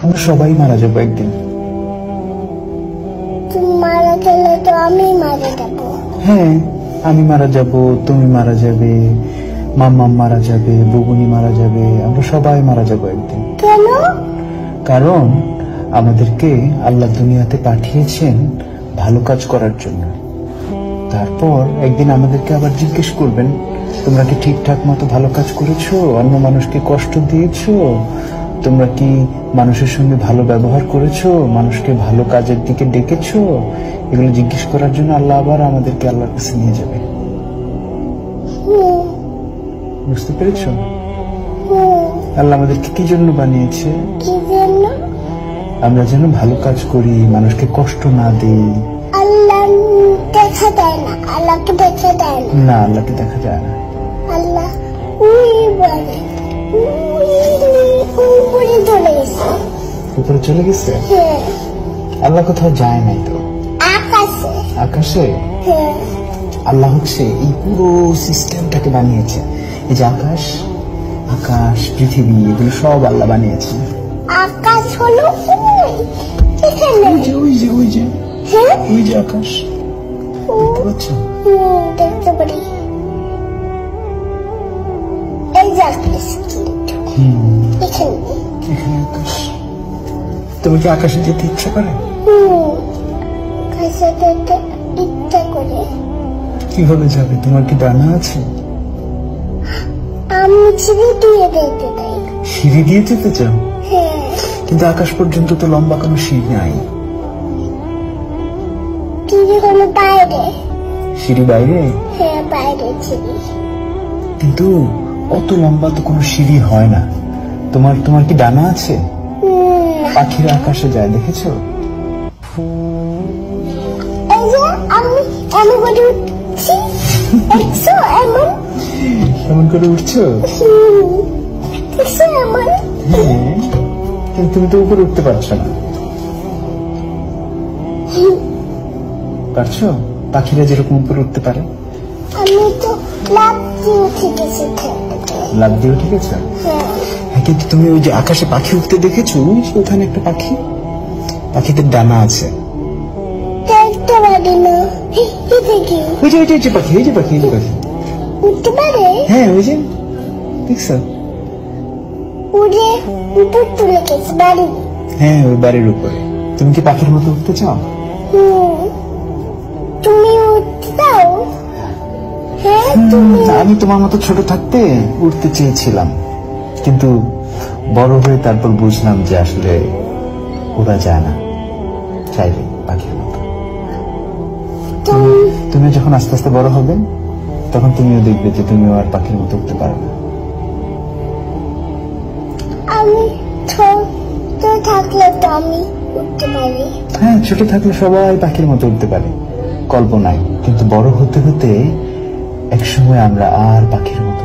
আমরা সবাই মারা যাবো একদিন। তুমি মারা গেলে তো আমি মারা যাব। হ্যাঁ, আমি মারা যাব, তুমি মারা যাবে, মাম্মা মারা যাবে, বুবুনি মারা যাবে, আমরা সবাই মারা যাবো একদিন। কেন? কারণ আমাদেরকে আল্লাহ দুনিয়াতে পাঠিয়েছেন ভালো কাজ করার জন্য। তারপর একদিন আমাদেরকে আবার জিজ্ঞেস করবেন, তোমরা কি ঠিকঠাক মতো ভালো কাজ করেছো? অন্য মানুষকে কষ্ট দিয়েছো? তোমরা কি মানুষের সঙ্গে ভালো ব্যবহার করেছো? মানুষকে ভালো কাজের দিকে ডেকেছো? এগুলো জিজ্ঞেস করার জন্য আল্লাহ আবার আমাদেরকে আল্লাহর কাছে নিয়ে যাবে। বুঝতে পেরেছো? আল্লাহ আমাদেরকে কি জন্য বানিয়েছে? কি জন্য? আমরা যেন ভালো কাজ করি, মানুষকে কষ্ট না দিই। আল্লাহ দেখা দেয় না, আল্লাহকে দেখা দেয় না। না, আল্লাহকে দেখা যায় না। আল্লাহ ওই বলে উপরে চলে গেছে। উপরে চলে গেছে? হ্যাঁ। আল্লাহ কোথাও যায় নাই তো। আকাশে। আকাশে? হ্যাঁ। আল্লাহ হচ্ছে এই পুরো সিস্টেমটাকে বানিয়েছে। এই যে আকাশ, আকাশ, পৃথিবী, এগুলো সব আল্লাহ বানিয়েছে। আকাশ হলো ওই এখানে। ওই যে ওই যে হ্যাঁ, ওই যে আকাশ দেখতে পাচ্ছ? দেখতে পারি। এই যে আকাশ এখানে। এখানে আকাশ। তুমি কি আকাশে যেতে ইচ্ছা করে? আকাশে যেতে ইচ্ছা করে। কিভাবে যাবে? তোমার কি ডানা আছে? আমি সিঁড়ি দিয়ে যেতে চাই। সিঁড়ি দিয়ে যেতে চাও? হ্যাঁ। কিন্তু আকাশ পর্যন্ত তো লম্বা কোনো সিঁড়ি নাই। সিঁড়ি হলো বাইরে। সিঁড়ি বাইরে? হ্যাঁ, বাইরে সিঁড়ি। কিন্তু অত লম্বা তো কোনো সিঁড়ি হয় না। তোমার কি ডানা আছে? পাখিরা আকাশে যায়, দেখেছো? এই যে আমি করে উঠছি, দেখছো? এমন করে উঠছো? দেখছো এমন? হ্যাঁ, কিন্তু তুমি তো উপরে উঠতে পারছো না। পারছো? পাখিরা যেরকম উপরে উঠতে পারে। আমি তো লাফ দিয়ে উঠে গেছি। লাফ দিয়ে উঠে গেছো? হ্যাঁ, কিন্তু তুমি ওই যে আকাশে পাখি উঠতে দেখেছো? ওই যে ওখানে একটা পাখি, পাখিদের ডানা আছে। দেখতে পারি না। ওই যে ওই যে পাখি, এই যে পাখি, এই যে পাখি উঠতে পারে। হ্যাঁ, ওই যে দেখছো? উড়ে উপর তুলে গেছে বাড়ি। হ্যাঁ, ওই বাড়ির উপরে। তুমি কি পাখির মতো উঠতে চাও? তুমি উঠতে চাও? হ্যাঁ, তুমি। আমি তোমার মতো ছোট থাকতে উঠতে চেয়েছিলাম, কিন্তু বড় হয়ে তারপর বুঝলাম যে আসলে ওরা যায় না চাইলে পাখির মতো। তুমি যখন আস্তে আস্তে বড় হবে তখন তুমিও দেখবে যে তুমিও আর পাখির মতো উঠতে পারবে না। আমি ছোট থাকলে তো আমি উঠতে পারি। হ্যাঁ, ছোট থাকলে সবাই পাখির মতো উঠতে পারে কল্পনায়, কিন্তু বড় হতে হতে একসময় আমরা আর পাখির মতো